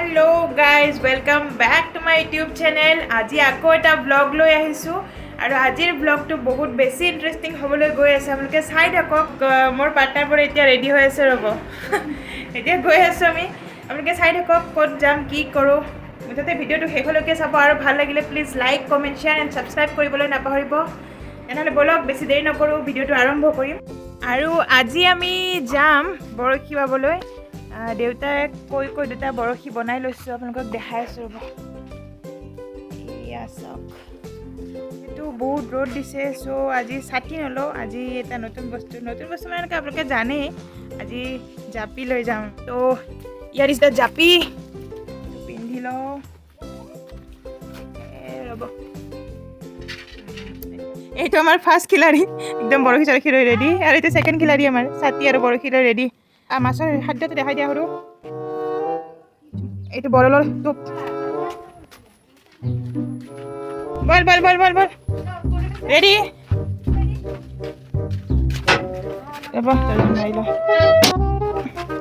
Hello guys, welcome back to my YouTube channel. আজি আকৌ এটা vlog লৈ আহিছো আৰু আজিৰ vlogটো বহুত বেছি ইন্টাৰেষ্টিং হ'বলৈ গৈ আছে। আপোনালোকে চাই থাকক। মোৰ পাৰ্টনাৰ পৰা এতিয়া ৰেডি হৈ আছে ৰব। এতিয়া গৈ আছো আমি। আপোনালোকে চাই থাকক ক'ত যাম কি কৰো। মুঠতে ভিডিওটো শেষলৈকে চাব আৰু ভাল লাগিলে please like, comment, share and subscribe কৰিবলৈ নাপাহৰিব। এনেহ'লে বলক বেছি দেৰি নকৰোঁ, ভিডিওটো আৰম্ভ কৰিম। আৰু আজি আমি যাম বৰশী বাবলৈ। দেউতাই কৈ দুটা বৰশী বনাই লৈছোঁ, আপোনালোকক দেখাই আছোঁ ৰ'ব। এয়া চাওক, এইটো বহুত ৰ'দ দিছে, চ' আজি ছাতি নলওঁ। আজি এটা নতুন বস্তু মানে এনেকৈ আপোনালোকে জানেই। আজি জাপি লৈ যাম। ত' ইয়াৰ ইজ দ্য জাপি, পিন্ধি লওঁ ৰ'ব। এইটো আমাৰ ফাৰ্ষ্ট খিলাৰী, একদম বৰশী চৰশী লৈ ৰেডি। আৰু এইটো ছেকেণ্ড খিলাৰী আমাৰ, ছাতি আৰু বৰশী লৈ ৰেডি। মাছৰ খাদ্যটো দেখাই দিয়া সৰু। এইটো বৰলৰ টোপ। বল বল বল বল বল ৰেডি।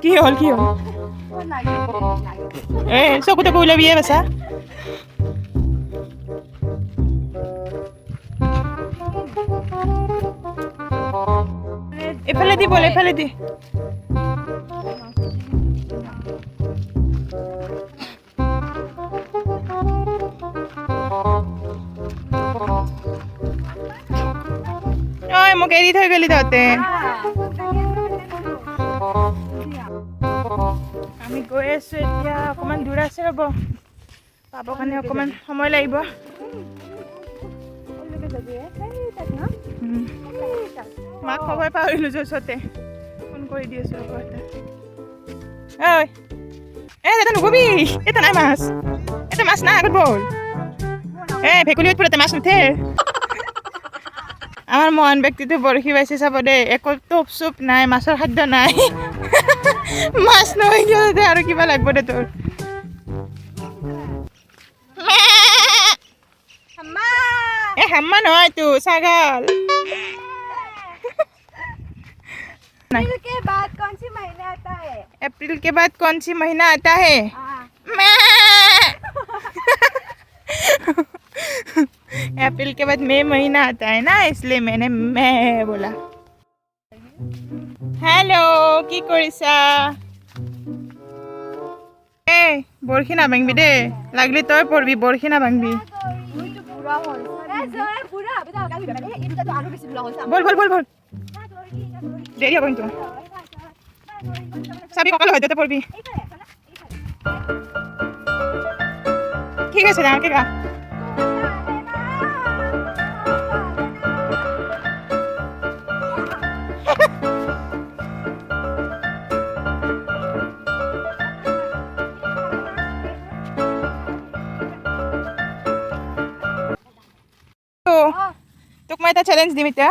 কি হ'ল চকুটো ওলাবি বাচা। এফালে দি বল, এফালে দি। মোক এৰি থৈ গলি তহঁতে। আমি গৈ আছো এতিয়া, অকণমান দূৰ আছে ৰ'ব, পাবৰ কাৰণে অকণমান সময় লাগিব। মাক খবৰ পাহৰিলোঁ য'চতে, ফোন কৰি দি আছোঁ ৰ'ব। ঐ এটা নকবি, এটা নাই মাছ, এটা মাছ নাই আগত বল। ভেকুলীত পুৰা মাছ নুঠে। আমাৰ মহান ব্যক্তিটো বৰশী বাইছে চাব দেই, একো টোপ চুপ নাই, মাছৰ খাদ্য নাই। মাছ নহয় কিয় আৰু কিবা লাগব দে তোৰ। হাম্মা নহয় তো ছাগাল। अप्रैल के बाद कौन सी महीना आता है? अप्रैल के बाद मई महीना आता है ना, इसलिए मैंने मैं बोला। हेलो, কি কৰিছা? বৰশী নাভাঙবি দে, লাগলি তই পঢ়বি, বৰশী নাভাঙবি। বল বল বল বল, দেৰি হ'ব কিন্তু। চাবি কঁকাল হয় তাতে পঢ়বি। ঠিক আছে ডাঙৰকে গা। তোক মই এটা চেলেঞ্জ দিম এতিয়া।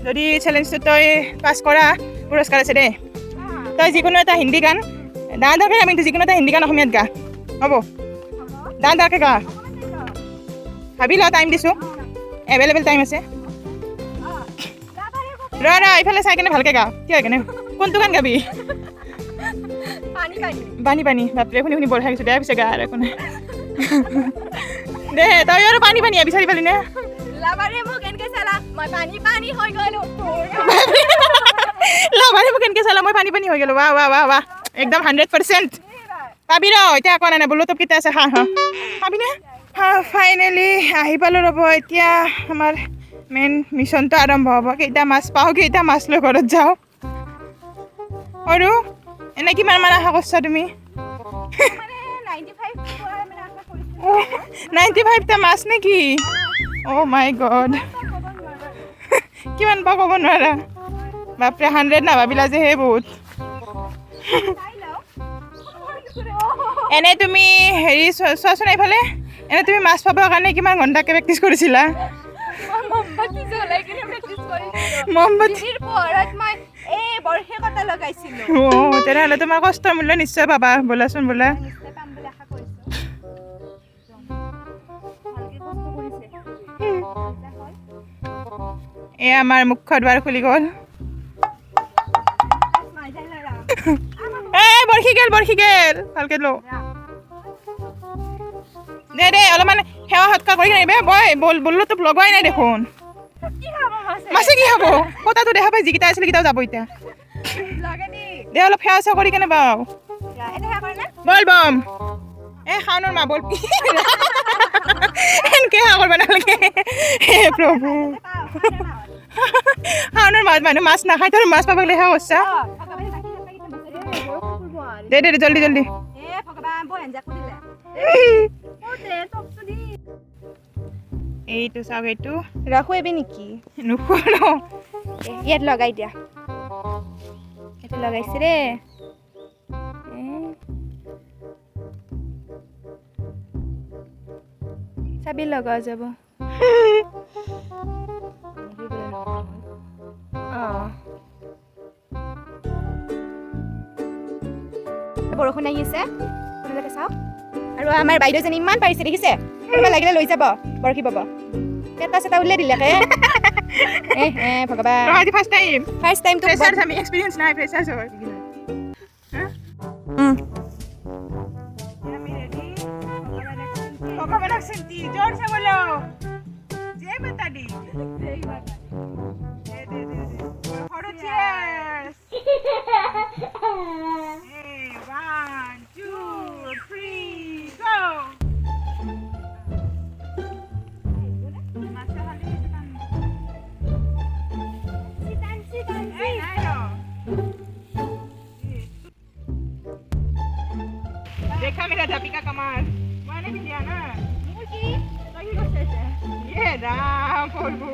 যদি চেলেঞ্জটো তই পাছ কৰা, পুৰস্কাৰ আছে দেই। তই যিকোনো এটা হিন্দী গান ডাঙৰকৈ গা, কিন্তু যিকোনো এটা হিন্দী গান অসমীয়াত গা, হ'ব? ডাঙৰকৈ গা, ভাবি ল, টাইম দিছোঁ, এভেইলেবল টাইম আছে। ৰ এইফালে চাই কেনে ভালকৈ গা, কি হয় কেনে। কোনটো গান গাবি? পানী পানী। বাপৰে, শুনি শুনি বৰ খাই গৈছোঁ, বেয়া পিছে গা আৰু একো নাই দে। তই আৰু পানী পানী বিচাৰি পালি নে? লাভাৰে মোক কেনেকৈ চালা, মই পানী পানী হৈ গ'লোঁ। লাভাৰে মোক কেনেকৈ চালা, মই পানী পানী হৈ গ'লোঁ। ৱাহ ৱাহ ৱাহ ৱাহ, একদম 100% পাবি ৰ। এতিয়া কোৱা নাই, বোলো তোপ কেইটা আছে, পাবিনে? ফাইনেলি আহি পালোঁ ৰ'ব। এতিয়া আমাৰ মেইন মিছনটো আৰম্ভ হ'ব। কেইটা মাছ পাওঁ, কেইটা মাছ লৈ ঘৰত যাওঁ। আৰু এনে কিমান মান আশা কৰিছা তুমি? 95টা মাছ নেকি? অ' মাই গড, কিমান পাওঁ ক'ব নোৱাৰা। বাপৰে, 100 নাভাবিলা যে, সেই বহুত। এনে তুমি হেৰি চোৱাচোন এইফালে, এনে তুমি মাছ পাবৰ কাৰণে কিমান ঘণ্টাকৈ প্ৰেক্টিচ কৰিছিলা? তেনেহ'লে তোমাৰ কষ্টৰ মূল্য নিশ্চয় পাবা। ব'লাচোন ব'লা। এয়া আমাৰ মুখ্য দুৱাৰ খুলি গ'ল। বৰশী গেল ভালকে লো। দে দে অলপমান সেৱা সৎকাৰ কৰি কিনে বললো তো লগোৱাই নাই দেখোন মাছে কি হ'ব কটাটো দেখা পাই যিকেইটা আছিলে কেইটাও যাব এতিয়া দে অলপ সেৱা চেৱা কৰি কেনে বাও বল বম এ খাওনৰ মা বল এনকে সেৱা কৰিব নালাগে হে প্ৰভু খাওনৰ মাছ মানুহ মাছ নাখায় তোৰ মাছ পাব লেখা কৰিছা দে দে জলদি জলদি এইটো চাওক এইটো ৰাখো এবি নেকি নুখুৰো ইয়াত লগাই দিয়া এইটো লগাইছে ৰে চাবি লগাও যাব বৰষুণ আহি আছে আপোনালোকে চাওক আৰু আমাৰ বাইদেউজনী ইমান পাৰিছে দেখিছে কোনোবা লাগিলে লৈ যাব বৰশী বাব পেটা চেটা উলিয়াই দিলে ভগৱান আজি ফাৰ্ষ্ট টাইম তো ফ্ৰেছাৰ্ছ আমি এক্সপেৰিয়েন্স নাই ফ্ৰেছাৰ্ছ হয় ভগৱানক চিন্তি জোৰছে বলো জয় মাতা দি জয় মাতা দে দে দে দে ফটো চিয়ার্স 1 2 3 go देखा मेरा दीपिका कमाल मैंने भी लिया ना मुझे सही कैसे ये राम प्रभु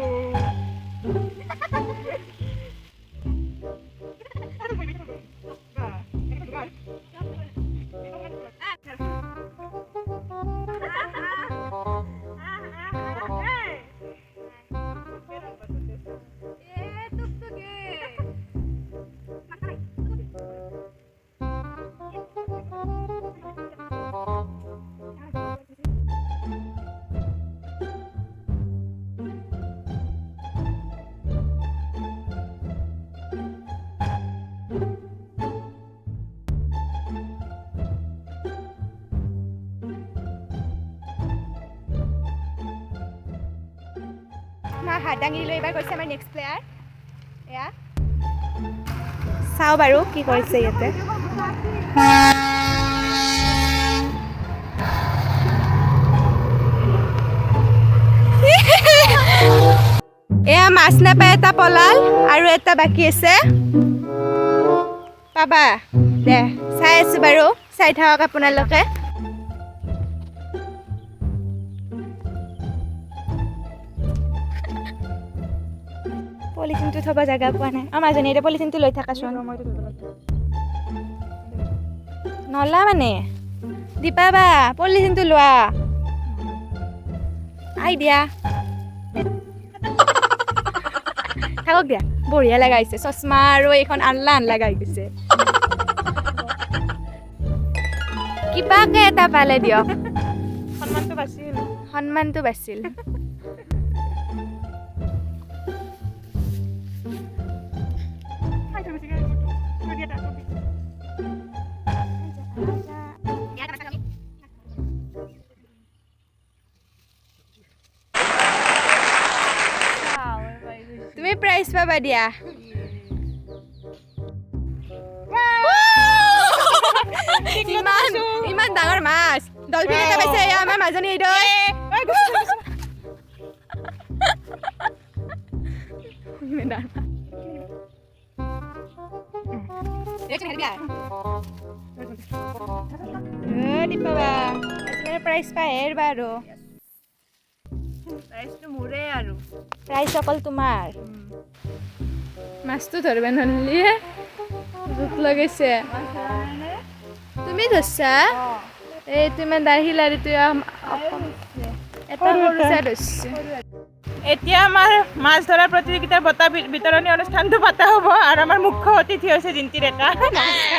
হাত দাঙি লৈ এবাৰ কৈছে আমাৰ নেক্সট প্লেয়াৰ এয়া চাওঁ বাৰু কি কৰিছে ইয়াতে এয়া মাছ নাপায় এটা পলাল আৰু এটা বাকী আছে পাবা দে চাই আছো বাৰু চাই থাকক আপোনালোকে পলিথিনটো থব জাগা পোৱা নাই মাজনী এতিয়া পলিথিনটো লৈ থাকাচোন নলা মানে দীপাবা পলিথিনটো লোৱা আই দিয়া থাকক দিয়া বঢ়িয়া লগাইছে চশমা আৰু এইখন আনলা লগাই গৈছে কিবাকে এটা পালে দিয়ক সন্মানটো বাচিল তুমি প্ৰাইজ পাবা দিয়া ইমান ডাঙৰ মাছ ডলফিন এটা পাইছে আমাৰ মাজনী এইটো প্ৰাইজ পাই বাৰু প্ৰাইজটো মোৰে আৰু প্ৰাইজ অকল তোমাৰ মাছটো ধৰিব নহ'লে ভোক লাগিছে তুমি ধৰছা এইটো ইমান দাহি লাৰিটো এটা সৰু চাই ধৰছে এতিয়া আমাৰ মাছ ধৰা প্ৰতিযোগিতাৰ বঁটা বিতৰণী অনুষ্ঠানটো পতা হ'ব আৰু আমাৰ মুখ্য অতিথি হৈছে জিন্তি ডেকা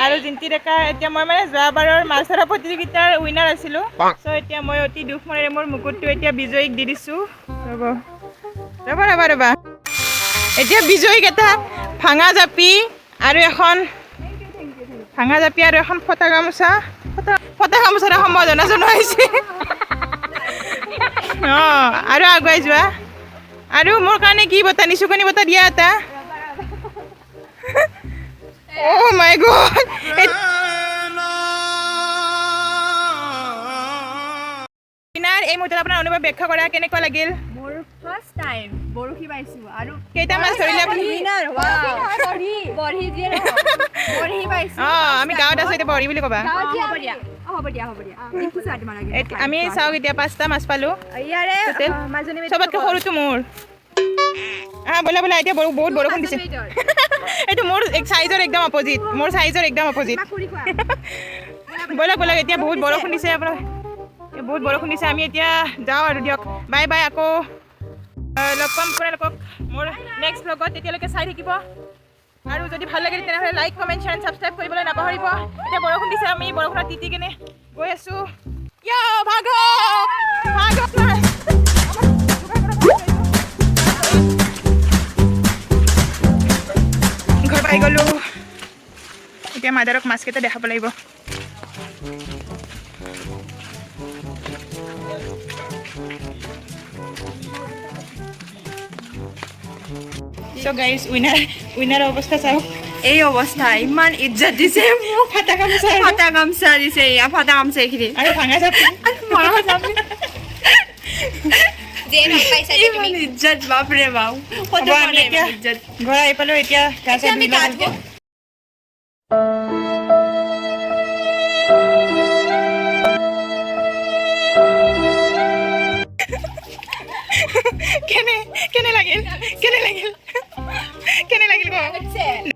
আৰু জিন্তি ডেকা এতিয়া মই মানে যোৱাবাৰৰ মাছ ধৰা প্ৰতিযোগিতাৰ উইনাৰ আছিলোঁ চ' এতিয়া মই অতি দুখ মনেৰে মোৰ মুকুটটো এতিয়া বিজয়ীক দি দিছোঁ ৰ'বা এতিয়া বিজয়ীক এটা ভাঙা জাপি আৰু এখন ফটা গামোচাৰে সম্বৰ্ধনা জনোৱা হৈছে অঁ আৰু আগুৱাই যোৱা আৰু মোৰ কাৰণে কি বঁটা নিচুকনি বঁটা দিয়া এটা অ' মাই গড এই মুহূৰ্তত আপোনাৰ অনুভৱ ব্যাখ্যা কৰা কেনেকুৱা লাগিল মোৰ ফাৰ্ষ্ট টাইম বৰশী পাইছোঁ আৰু কেইটা মাছ ধৰিলে আপুনি অঁ আমি গাঁৱত আছোঁ এতিয়া বৰহি বুলি ক'বা আমি চাওক এতিয়া 5টা মাছ পালোঁ চবতকৈ সৰুটো মোৰ ব'লা ব'লা এতিয়া বহুত বৰষুণ দিছে এইটো মোৰ চাইজৰ একদম অপজিট মোৰ চাইজৰ একদম অপজিট ব'লক ব'লক এতিয়া বহুত বৰষুণ দিছে আপোনাৰ বহুত বৰষুণ দিছে আমি এতিয়া যাওঁ আৰু দিয়ক বাই বাই আকৌ লগ পাম আপোনালোকক মোৰ নেক্সট ব্লগত তেতিয়ালৈকে চাই থাকিব আৰু যদি ভাল লাগিল তেনেহ'লে লাইক কমেণ্ট শ্বেয়াৰ ছাবস্ক্ৰাইব কৰিবলৈ নাপাহৰিব এতিয়া বৰষুণ দিছে আমি বৰষুণত তিতি কেনে গৈ আছোঁ ঘৰ পাই গ'লোঁ এতিয়া মাদাৰক মাছকেইটা দেখাব লাগিব So guys, winner অৱস্থা চাওক এই অৱস্থা ইমান ইজ্জত দিছে মোক ফাটা গামচা দিছে ফাটা গামচা এইখিনি আৰু ভাঙা চাপি ইমান ইজ্জত বাপৰে বাপ ঘৰ আহি পালোঁ এতিয়া গা চা ধুই লওঁ কেনে লাগিল